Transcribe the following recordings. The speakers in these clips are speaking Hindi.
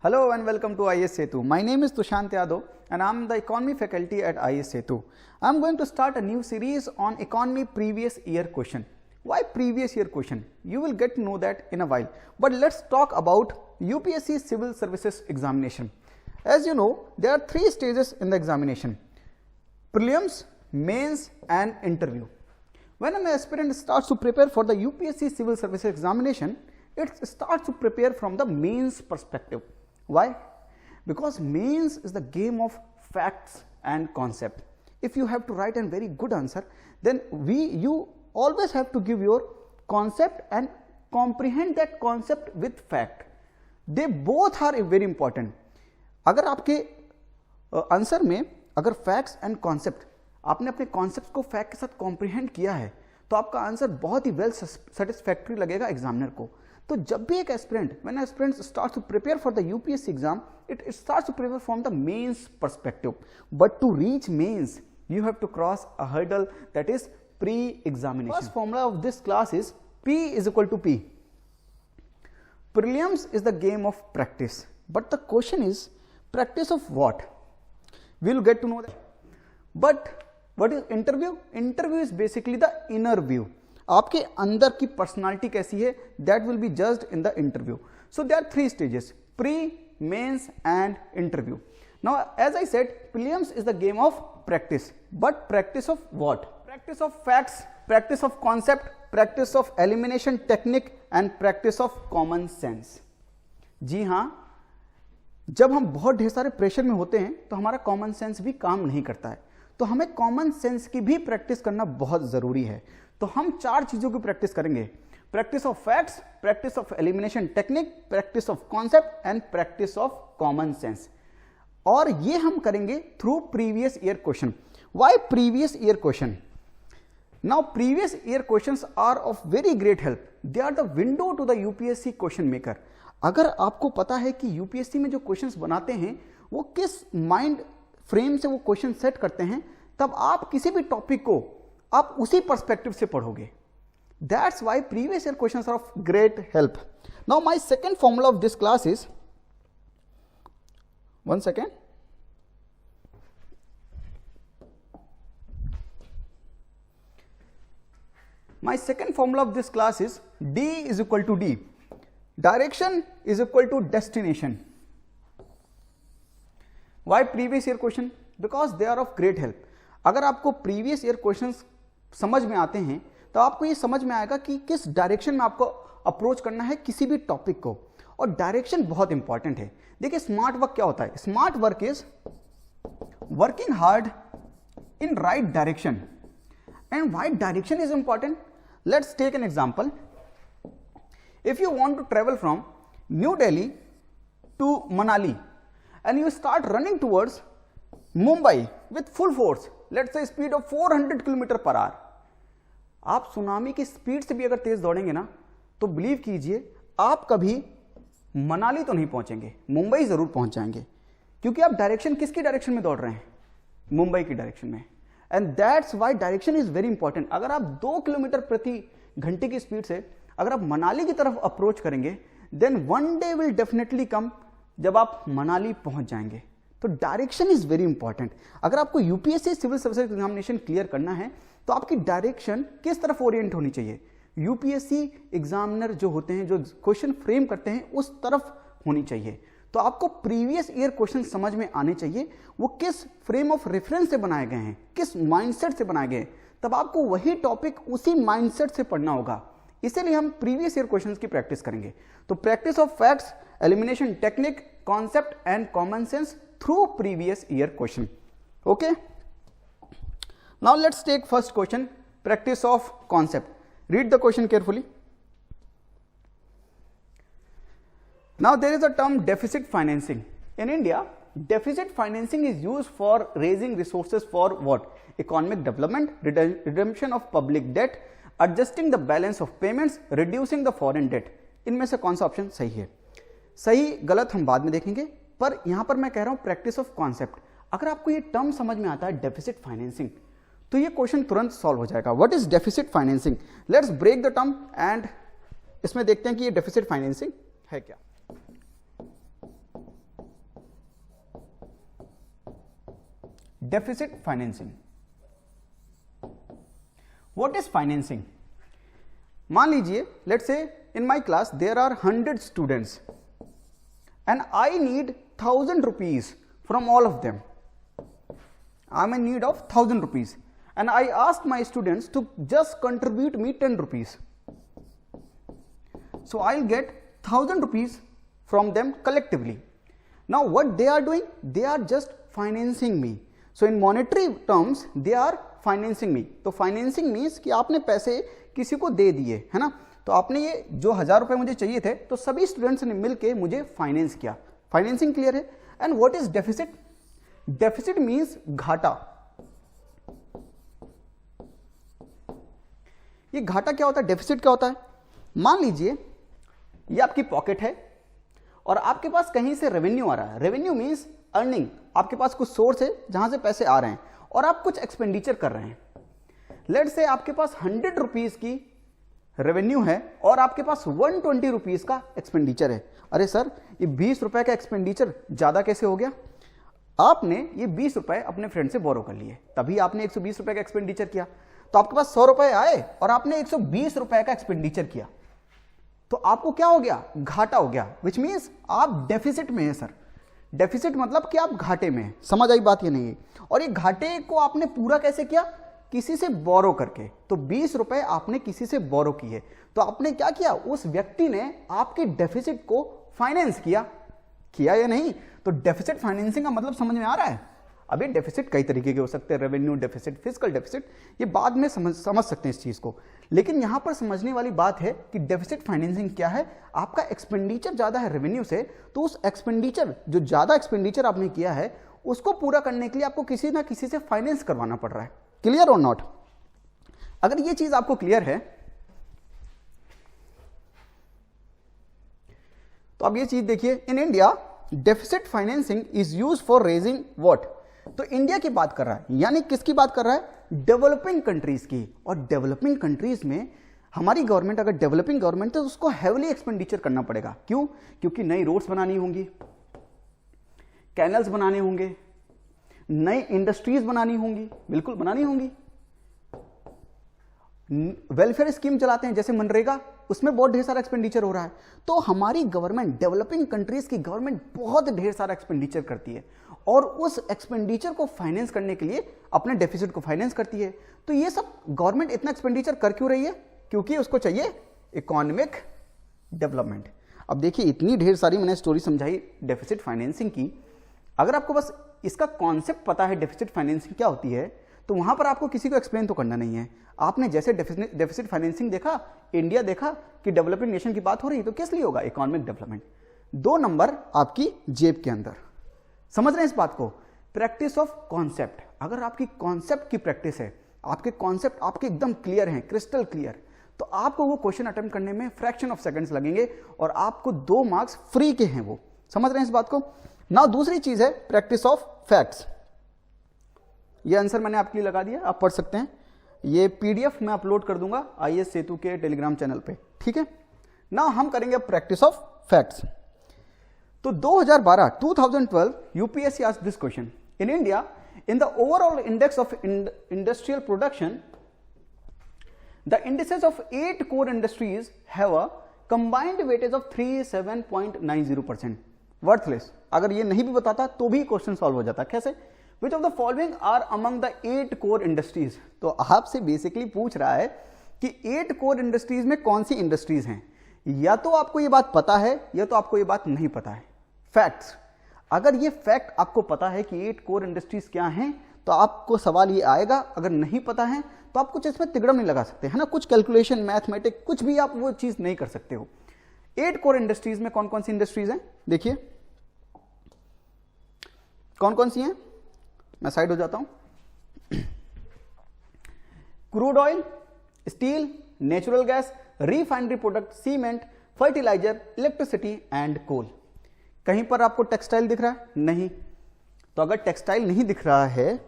Hello and welcome to IS Setu. My name is Tushant Yadav and I am the economy faculty at IS Setu. I am going to start a new series on economy previous year question. Why previous year question? You will get to know that in a while. But let's talk about UPSC Civil Services examination. As you know, there are three stages in the examination: prelims, mains and interview. When an aspirant starts to prepare for the UPSC Civil Services examination, it starts to prepare from the mains perspective. Why? Because mains is the game of facts and concept. If you have to write a very good answer, then you always have to give your concept and comprehend that concept with fact. They both are very important. अगर आपके आंसर में अगर फैक्ट्स एंड कॉन्सेप्ट आपने अपने कॉन्सेप्ट को फैक्ट के साथ कॉम्प्रिहेंड किया है तो आपका आंसर बहुत ही वेल सेटिस्फैक्टरी लगेगा एग्जामिनर को. तो जब भी एक aspirant when aspirant starts to prepare for the UPSC exam, it starts to prepare from the mains perspective. But to reach mains you have to cross a hurdle, that is pre-examination. First formula of this class is P is equal to P. Prelims is the game of practice, but the question is practice of what? We will get to know that. But what is interview? Interview is basically the inner view. आपके अंदर की पर्सनालिटी कैसी है, that will be judged in the interview. So there are three stages: pre, mains and interview. Now as I said, prelims is the game of practice, but practice of what? Practice of facts, practice of concept, practice of elimination technique and practice of common sense. जी हाँ, जब हम बहुत ढेर सारे प्रेशर में होते हैं तो हमारा कॉमन सेंस भी काम नहीं करता है, तो हमें कॉमन सेंस की भी प्रैक्टिस करना बहुत जरूरी है. तो हम चार चीजों की प्रैक्टिस करेंगे: practice of facts, practice of elimination technique, practice of concept and practice of common sense. और ये हम करेंगे through previous year question. Why previous year question? Now previous year questions are of very great help. They are the window to the UPSC question maker. अगर आपको पता है कि यूपीएससी में जो क्वेश्चंस बनाते हैं वो किस माइंड फ्रेम से वो क्वेश्चन सेट करते हैं, तब आप किसी भी टॉपिक को आप उसी पर्सपेक्टिव से पढ़ोगे. That's why previous year questions are of great help. Now my second formula of this class is, one second. My second formula of this class is D is equal to D. Direction is equal to destination. Why previous year question? Because they are of great help. अगर आपको previous year questions समझ में आते हैं तो आपको ये समझ में आएगा कि किस डायरेक्शन में आपको अप्रोच करना है किसी भी टॉपिक को. और डायरेक्शन बहुत इंपॉर्टेंट है. देखिए स्मार्ट वर्क क्या होता है? Smart work is working hard in right direction. And why direction is important? Let's take an example. If you want to travel from New Delhi to Manali and you start running towards Mumbai with full force, let's say speed of 400 kilometre per hour. आप सुनामी की स्पीड से भी अगर तेज दौड़ेंगे ना तो बिलीव कीजिए आप कभी मनाली तो नहीं पहुंचेंगे, मुंबई जरूर पहुंच जाएंगे. क्योंकि आप डायरेक्शन किसकी डायरेक्शन में दौड़ रहे हैं? मुंबई की डायरेक्शन में. And that's why direction is very important. अगर आप 2 किलोमीटर प्रति घंटे की स्पीड से अगर आप मनाली की तरफ अप्रोच करेंगे, then one day will definitely come जब आप मनाली पहुंच जाएंगे. तो डायरेक्शन इज वेरी इंपॉर्टेंट. अगर आपको UPSC civil services examination clear करना है तो आपकी डायरेक्शन किस तरफ ओरिएंट होनी चाहिए? यूपीएससी एग्जामिनर जो होते हैं, जो क्वेश्चन फ्रेम करते हैं, उस तरफ होनी चाहिए. तो आपको प्रीवियस ईयर क्वेश्चन समझ में आने चाहिए वो किस फ्रेम ऑफ रेफरेंस से बनाए गए हैं, किस माइंडसेट से बनाए गए. तब आपको वही टॉपिक उसी माइंडसेट से पढ़ना होगा. इसीलिए हम प्रीवियस ईयर क्वेश्चंस की प्रैक्टिस करेंगे. तो practice of facts, elimination technique, concept and common sense through previous year question. Okay, now let's take first question, practice of concept. Read the question carefully. Now there is a term deficit financing. In India, deficit financing is used for raising resources for what? Economic development, redemption of public debt, adjusting the balance of payments, reducing the foreign debt. इनमें से कौन सा ऑप्शन सही है? सही गलत हम बाद में देखेंगे, पर यहां पर मैं कह रहा हूं प्रैक्टिस ऑफ कॉन्सेप्ट. अगर आपको ये टर्म समझ में आता है डेफिसिट फाइनेंसिंग, तो ये क्वेश्चन तुरंत सॉल्व हो जाएगा. What is deficit financing? Let's break the term and इसमें देखते हैं कि ये डेफिसिट फाइनेंसिंग है क्या. Deficit financing. What is financing? मान लीजिए, let's say in my class there are 100 students and I need 1000 rupees from all of them. I am in need of 1000 rupees and I asked my students to just contribute me 10 rupees. So I'll get 1000 rupees from them collectively. Now what they are doing? They are just financing me. So in monetary terms they are financing me. तो financing means कि आपने पैसे किसी को दे दिए, है ना? तो आपने ये जो 1000 रुपए मुझे चाहिए थे, तो सभी स्टूडेंट्स ने मिलके मुझे फाइनेंस किया। फाइनेंसिंग क्लियर है? And what is deficit? Deficit means घाटा। ये घाटा क्या होता है, डेफिसिट क्या होता है? मान लीजिए ये आपकी पॉकेट है और आपके पास कहीं से रेवेन्यू आ रहा है। रेवेन्यू मींस अर्निंग, आपके पास कुछ सोर्स है जहां से पैसे आ रहे हैं और आप कुछ एक्सपेंडिचर कर रहे हैं। लेट्स से आपके पास 100 रुपीज की रेवेन्यू है और आपके पास 120 रुपीज का एक्सपेंडिचर है। अरे सर, ये 20 रुपए का एक्सपेंडिचर ज्यादा कैसे हो गया? आपने ये 20 रुपए अपने फ्रेंड से बोरो कर लिए, तभी आपने 120 रुपए का एक्सपेंडिचर किया। तो आपके पास 100 रुपए आए और आपने 120 रुपए का एक्सपेंडिचर किया, तो आपको क्या हो गया? घाटा हो गया। विच मीन्स आप डेफिसिट में है सर। डेफिसिट मतलब कि आप घाटे में हैं। समझ आई बात? ये नहीं है। और ये घाटे को आपने पूरा कैसे किया? किसी से बोरो करके। तो 20 रुपए आपने किसी से बोरो किए, तो आपने क्या किया? उस व्यक्ति ने आपके डेफिसिट को फाइनेंस किया या नहीं? तो डेफिसिट फाइनेंसिंग का मतलब समझ में आ रहा है? अब ये डेफिसिट कई तरीके के हो सकते हैं, रेवेन्यू डेफिसिट, फिजिकल डेफिसिट, ये बाद में समझ सकते हैं इस चीज को। लेकिन यहां पर समझने वाली बात है कि डेफिसिट फाइनेंसिंग क्या है। आपका एक्सपेंडिचर ज्यादा है रेवेन्यू से, तो उस एक्सपेंडिचर, जो ज्यादा एक्सपेंडिचर आपने किया है, उसको पूरा करने के लिए आपको किसी ना किसी से फाइनेंस करवाना पड़ रहा है। क्लियर और नॉट? अगर ये चीज आपको क्लियर है तो अब ये चीज देखिए, in India deficit financing is use for raising what? तो इंडिया की बात कर रहा है, यानी किसकी बात कर रहा है? डेवलपिंग कंट्रीज की। और डेवलपिंग कंट्रीज में हमारी गवर्नमेंट, अगर डेवलपिंग गवर्नमेंट, तो उसको हेवीली एक्सपेंडिचर करना पड़ेगा। क्यों? क्योंकि नई रोड्स बनानी होंगी, कैनल्स बनाने होंगे, नई इंडस्ट्रीज बनानी होंगी, बिल्कुल बनानी होंगी। वेलफेयर स्कीम चलाते हैं जैसे मनरेगा, उसमें बहुत ढेर सारा एक्सपेंडिचर हो रहा है। तो हमारी गवर्नमेंट, डेवलपिंग कंट्रीज की गवर्नमेंट बहुत ढेर सारा एक्सपेंडिचर करती है और उस एक्सपेंडिचर को फाइनेंस करने के लिए अपने डेफिसिट को फाइनेंस करती है। तो ये सब गवर्नमेंट इतना एक्सपेंडिचर कर क्यों रही है? क्योंकि उसको चाहिए इकोनॉमिक डेवलपमेंट। अब देखिए, इतनी ढेर सारी मैंने स्टोरी समझाई डेफिसिट फाइनेंसिंग की। अगर आपको बस इसका कॉन्सेप्ट पता है डेफिसिट फाइनेंसिंग क्या होती है, तो वहां पर आपको किसी को एक्सप्लेन तो करना नहीं है। आपने जैसे डेफिसिट फाइनेंसिंग देखा, इंडिया देखा कि डेवलपिंग नेशन की बात हो रही है, तो किस लिए होगा? Economic development. 2 नंबर आपकी जेब के अंदर। समझ रहे हैं इस बात को? Practice of concept. अगर आपकी कॉन्सेप्ट की प्रैक्टिस है, आपके कॉन्सेप्ट आपके एकदम क्लियर हैं, क्रिस्टल क्लियर, तो आपको वो क्वेश्चन अटेम्प्ट करने में फ्रैक्शन ऑफ सेकंड्स लगेंगे और आपको 2 मार्क्स फ्री के हैं वो। समझ रहे हैं इस बात को? नाउ दूसरी चीज है प्रैक्टिस ऑफ फैक्ट्स। ये आंसर मैंने आपके लिए लगा दिया, आप पढ़ सकते हैं। ये पीडीएफ मैं अपलोड कर दूंगा आईएएस सेतु के टेलीग्राम चैनल पे, ठीक है ना? हम करेंगे प्रैक्टिस ऑफ फैक्ट्स। तो 2012 UPSC asked this question, in India in the overall index of industrial production the indices of 8 core industries have a combined weightage of 37.90%। Worthless. अगर ये नहीं भी बताता तो भी क्वेश्चन सॉल्व हो जाता। कैसे? Which of the following are among the 8 core industries? तो आपसे बेसिकली पूछ रहा है कि 8 कोर इंडस्ट्रीज में कौन सी इंडस्ट्रीज हैं। या तो आपको ये बात पता है या तो आपको ये बात नहीं पता है। फैक्ट्स। अगर ये फैक्ट आपको पता है कि 8 कोर इंडस्ट्रीज क्या हैं, तो आपको सवाल ये आएगा। अगर नहीं पता है तो आप कुछ इसमें तिगड़म नहीं लगा सकते, है ना? कुछ कैलकुलेशन, मैथमेटिक, कुछ भी आप वो चीज नहीं कर सकते हो। 8 कोर इंडस्ट्रीज में कौन कौन सी इंडस्ट्रीज हैं? देखिए कौन कौन सी हैं। मैं साइड हो जाता हूं। Crude oil, steel, natural gas, refinery product, cement, fertiliser, electricity and coal. कहीं पर आपको टेक्सटाइल दिख रहा है? नहीं। तो अगर टेक्सटाइल नहीं दिख रहा है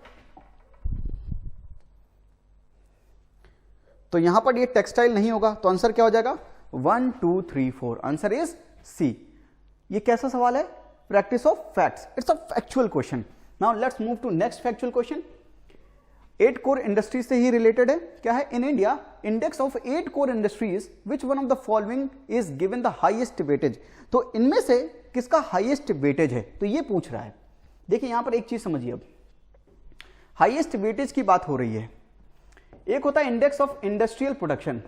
तो यहां पर ये टेक्सटाइल नहीं होगा, तो आंसर क्या हो जाएगा? 1 2 3 4। Answer is C. ये कैसा सवाल है? Practice of facts. It's a factual question. Now let's move to next factual question. 8 core industries से ही रिलेटेड है। क्या है? In India index of 8 core industries which one of the following is given the highest weightage. तो इनमें से किसका हाईएस्ट वेटेज है, तो ये पूछ रहा है। देखिए यहां पर एक चीज समझिए, अब हाईएस्ट वेटेज की बात हो रही है। एक होता है index of industrial production.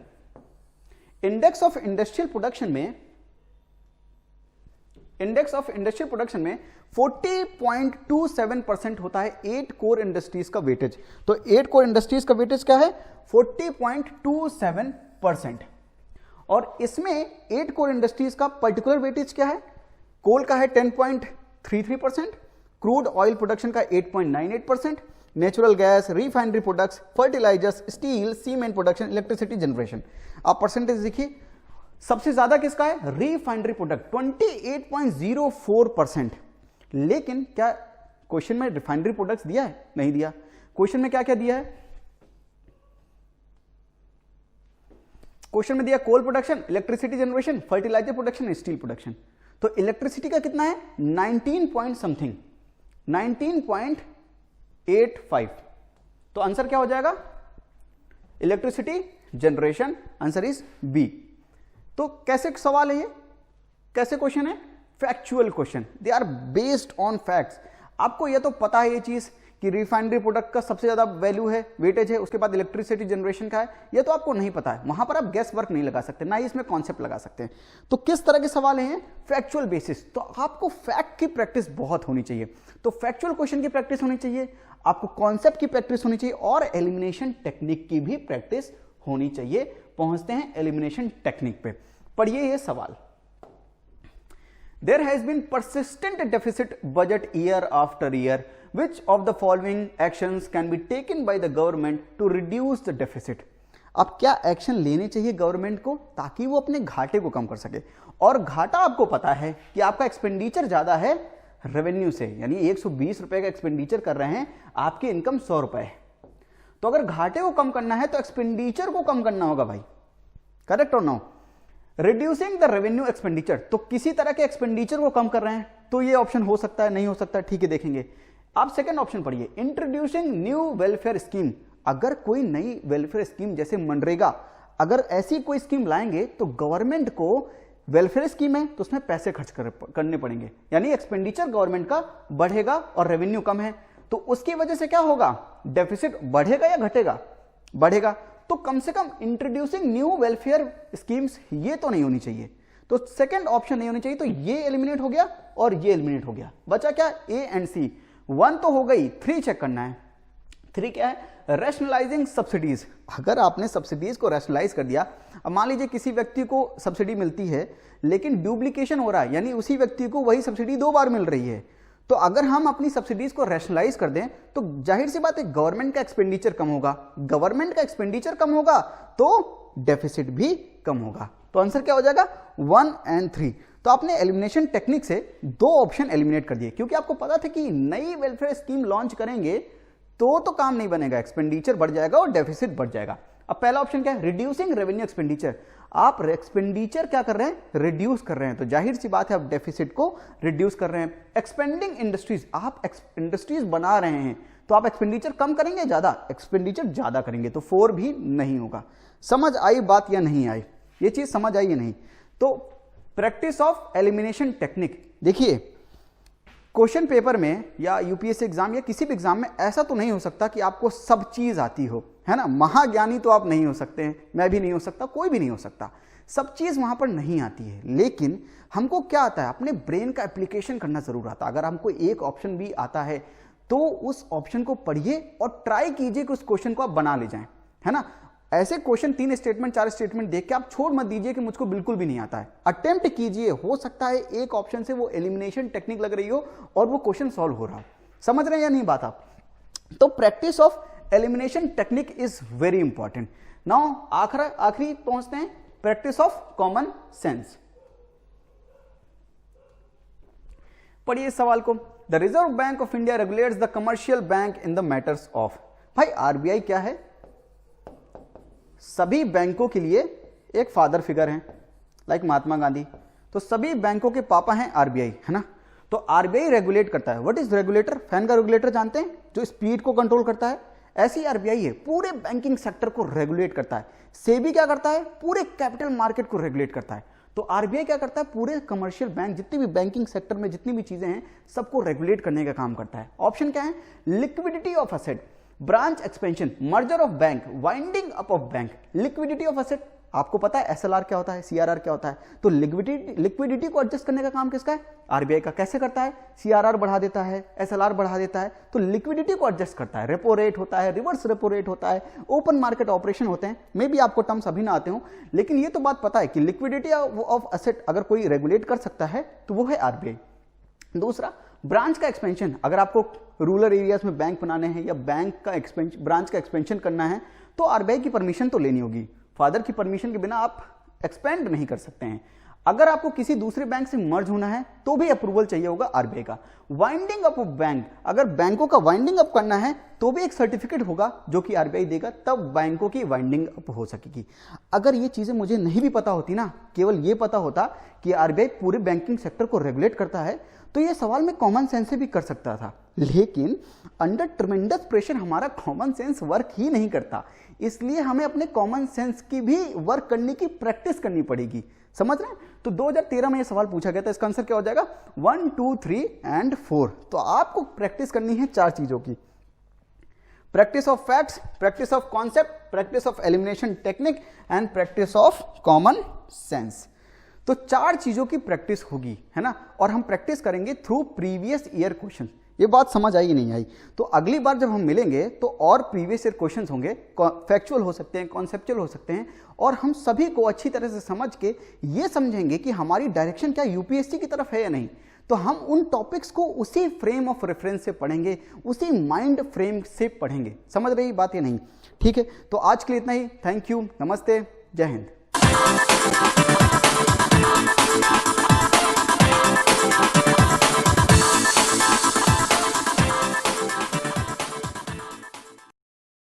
Index of industrial production में 40.27% होता है 8 कोर इंडस्ट्रीज का वेटेज। तो 8 कोर इंडस्ट्रीज का वेटेज क्या है? 40.27%। और इसमें 8 कोर इंडस्ट्रीज का पर्टिकुलर वेटेज क्या है? कोल का है 10.33%, क्रूड ऑयल प्रोडक्शन का 8.98%, natural gas, refinery products, fertilisers, steel, cement production, electricity generation. आप परसेंटेज देखिए, सबसे ज्यादा किसका है? Refinery product 28.04%। लेकिन क्या क्वेश्चन में रिफाइनरी प्रोडक्ट्स दिया है? नहीं दिया। क्वेश्चन में क्या क्या दिया है? क्वेश्चन में दिया coal production, electricity generation, fertiliser production, steel production. तो इलेक्ट्रिसिटी का कितना है? 19 पॉइंट समथिंग, 19.85। तो आंसर क्या हो जाएगा? Electricity generation. Answer is B. तो कैसे सवाल है ये? कैसे क्वेश्चन है? Factual question, they are based on facts. आपको ये तो पता है ये चीज कि रिफाइनरी प्रोडक्ट का सबसे ज्यादा वैल्यू है, वेटेज है, उसके बाद इलेक्ट्रिसिटी जनरेशन का है, ये तो आपको नहीं पता है। वहां पर आप गैस वर्क नहीं लगा सकते, ना ही इसमें कॉन्सेप्ट लगा सकते हैं। तो किस तरह के सवाल हैं? Factual basis. तो आपको फैक्ट की प्रैक्टिस बहुत होनी चाहिए। तो फैक्चुअल क्वेश्चन की प्रैक्टिस होनी चाहिए, आपको कॉन्सेप्ट की प्रैक्टिस होनी चाहिए, और एलिमिनेशन टेक्निक की भी प्रैक्टिस होनी चाहिए। पहुंचते हैं एलिमिनेशन टेक्निक पे। पढ़िए ये सवाल। There has been persistent deficit budget year after year. Which of the following actions can be taken by the government to reduce the deficit? अब क्या एक्शन लेने चाहिए गवर्नमेंट को ताकि वो अपने घाटे को कम कर सके? और घाटा आपको पता है कि आपका एक्सपेंडिचर ज्यादा है रेवेन्यू से, यानी 120 रुपए का एक्सपेंडिचर कर रहे हैं, आपकी इनकम 100 रुपए है। तो अगर घाटे को कम करना है तो एक्सपेंडिचर को कम करना होगा भाई। करेक्ट और no? Reducing the revenue expenditure, तो किसी तरह के एक्सपेंडिचर को कम कर रहे हैं, तो ये ऑप्शन हो सकता है, नहीं हो सकता, ठीक है देखेंगे। आप सेकंड ऑप्शन पढ़िए, इंट्रोड्यूसिंग न्यू वेलफेयर स्कीम। अगर कोई नई वेलफेयर स्कीम जैसे मनरेगा, अगर ऐसी कोई स्कीम लाएंगे तो गवर्नमेंट को, वेलफेयर स्कीम है तो उसमें पैसे खर्च करने पड़ेंगे, यानी एक्सपेंडिचर गवर्नमेंट का बढ़ेगा और रेवेन्यू कम है, तो उसकी वजह से क्या होगा? डेफिसिट बढ़ेगा या घटेगा? बढ़ेगा। तो कम से कम इंट्रोड्यूसिंग न्यू वेलफेयर स्कीम्स, ये तो नहीं होनी चाहिए। तो सेकंड ऑप्शन नहीं होनी चाहिए। तो ये एलिमिनेट हो गया और ये एलिमिनेट हो गया। बचा क्या? ए एंड सी। 1 तो हो गई, 3 चेक करना है। 3 क्या है? Rationalising subsidies. अगर आपने सब्सिडीज को रैशनलाइज कर दिया, अब मान लीजिए किसी व्यक्ति को सब्सिडी मिलती है लेकिन डुप्लीकेशन हो रहा है, यानी उसी व्यक्ति को वही सब्सिडी 2 बार मिल रही है, तो अगर हम अपनी सब्सिडीज को रैशनलाइज कर दें तो जाहिर सी बात है गवर्नमेंट का एक्सपेंडिचर कम होगा। गवर्नमेंट का एक्सपेंडिचर कम होगा तो डेफिसिट भी कम होगा। तो आंसर क्या हो जाएगा? 1 और 3। तो आपने एलिमिनेशन टेक्निक से 2 ऑप्शन एलिमिनेट कर दिए, क्योंकि आपको पता था कि नई वेलफेयर स्कीम लॉन्च करेंगे तो काम नहीं बनेगा, एक्सपेंडिचर बढ़ जाएगा और डेफिसिट बढ़ जाएगा। अब पहला ऑप्शन क्या है? Reducing revenue expenditure. आप एक्सपेंडिचर क्या कर रहे हैं? रिड्यूस कर रहे हैं, तो जाहिर सी बात है आप डेफिसिट को रिड्यूस कर रहे हैं। एक्सपेंडिंग इंडस्ट्रीज, आप इंडस्ट्रीज बना रहे हैं तो आप एक्सपेंडिचर कम करेंगे, ज्यादा एक्सपेंडिचर ज्यादा करेंगे, तो 4 भी नहीं होगा। समझ आई बात या नहीं आई? ये चीज समझ आई या नहीं? तो प्रैक्टिस ऑफ एलिमिनेशन टेक्निक। देखिए क्वेश्चन पेपर में या यूपीएससी एग्जाम या किसी भी एग्जाम में ऐसा तो नहीं हो सकता कि आपको सब चीज आती हो, है ना। महाज्ञानी तो आप नहीं हो सकते हैं, मैं भी नहीं हो सकता, कोई भी नहीं हो सकता, सब चीज वहां पर नहीं आती है। लेकिन हमको क्या आता है? अपने ब्रेन का एप्लीकेशन करना जरूर आता है। अगर हमको एक ऑप्शन भी आता है तो उस ऑप्शन को पढ़िए और ट्राई कीजिए कि उस क्वेश्चन को आप बना ले जाएं, है ना। ऐसे क्वेश्चन 3 स्टेटमेंट 4 स्टेटमेंट देख के आप छोड़ मत दीजिए कि मुझको बिल्कुल भी नहीं आता है। अटेम्प्ट कीजिए, हो सकता है एक ऑप्शन से वो एलिमिनेशन टेक्निक लग रही हो और वो क्वेश्चन सॉल्व हो रहा हो। समझ रहे हैं या नहीं बात आप? तो practice of elimination technique is very important. Now आखिरी पहुंचते हैं, प्रैक्टिस ऑफ कॉमन सेंस। पढ़िए सवाल को। The reserve bank of India regulates the commercial bank in the matters of. भाई आरबीआई क्या है? सभी बैंकों के लिए एक फादर फिगर हैं, लाइक महात्मा गांधी। तो सभी बैंकों के पापा हैं आरबीआई, है ना। तो आरबीआई रेगुलेट करता है। What is regulator? फैन का रेगुलेटर जानते हैं, जो स्पीड को कंट्रोल करता है। ऐसी आरबीआई है, पूरे बैंकिंग सेक्टर को रेगुलेट करता है। सेबी क्या करता है? पूरे कैपिटल मार्केट को रेगुलेट करता है। तो आरबीआई क्या करता है? पूरे कमर्शियल बैंक, जितनी भी बैंकिंग सेक्टर में जितनी भी चीजें हैं, सबको रेगुलेट करने का काम करता है। ऑप्शन क्या है? Liquidity of asset, branch expansion, merger of bank, winding up of bank. Liquidity of asset, आपको पता है एसएलआर क्या होता है, सीआरआर क्या होता है। तो लिक्विडिटी को एडजस्ट करने का काम किसका है? आरबीआई का। कैसे करता है? सीआरआर बढ़ा देता है, एसएलआर बढ़ा देता है, तो लिक्विडिटी को एडजस्ट करता है। रेपो रेट होता है, रिवर्स रेपो रेट होता है, ओपन मार्केट ऑपरेशन होते हैं। मे भी आपको टर्म्स अभी ना आते हो, लेकिन ये तो बात पता है कि लिक्विडिटी ऑफ एसेट अगर कोई रेगुलेट कर सकता है तो वो है आरबीआई। दूसरा, ब्रांच का एक्सपेंशन। अगर आपको रूरल एरियाज में बैंक बनाने हैं या बैंक का एक्सपेंशन, ब्रांच का एक्सपेंशन करना है, तो आरबीआई की परमिशन तो लेनी होगी। फादर की परमिशन के बिना आप एक्सपेंड नहीं कर सकते हैं। अगर आपको किसी दूसरे बैंक से मर्ज होना है तो भी अप्रूवल चाहिए होगा आरबीआई का। वाइंडिंग अप ऑफ बैंक, अगर बैंकों का वाइंडिंग अप करना है तो भी एक सर्टिफिकेट होगा जो कि आरबीआई देगा, तब बैंकों की वाइंडिंग अप हो सकेगी। अगर ये चीजें मुझे नहीं भी पता होती ना, केवल ये पता होता कि आरबीआई पूरे बैंकिंग सेक्टर को रेगुलेट करता है, तो ये सवाल मैं कॉमन सेंस से भी कर सकता था। लेकिन अंडर ट्रेमेंडस प्रेशर हमारा कॉमन सेंस वर्क ही नहीं करता, इसलिए हमें अपने कॉमन सेंस की भी वर्क करने की प्रैक्टिस करनी पड़ेगी। समझ रहे हैं? तो 2013 में ये सवाल पूछा गया था, इसका आंसर क्या हो जाएगा? 1, 2, 3 एंड 4। तो आपको प्रैक्टिस करनी है 4 चीजों की। Practice of facts, practice of concept, practice of elimination technique and practice of common sense. तो 4 चीजों की प्रैक्टिस होगी, है ना। और हम प्रैक्टिस करेंगे थ्रू प्रीवियस ईयर क्वेश्चन। ये बात समझ आई नहीं आई? तो अगली बार जब हम मिलेंगे तो और प्रीवियस ईयर क्वेश्चंस होंगे, फैक्चुअल हो सकते हैं, कॉन्सेप्चुअल हो सकते हैं, और हम सभी को अच्छी तरह से समझ के ये समझेंगे कि हमारी डायरेक्शन क्या यूपीएससी की तरफ है या नहीं। तो हम उन टॉपिक्स को उसी फ्रेम ऑफ रेफरेंस से पढ़ेंगे, उसी माइंड फ्रेम से पढ़ेंगे। समझ रही बात या नहीं? ठीक है, तो आज के लिए इतना ही। थैंक यू, नमस्ते, जय हिंद।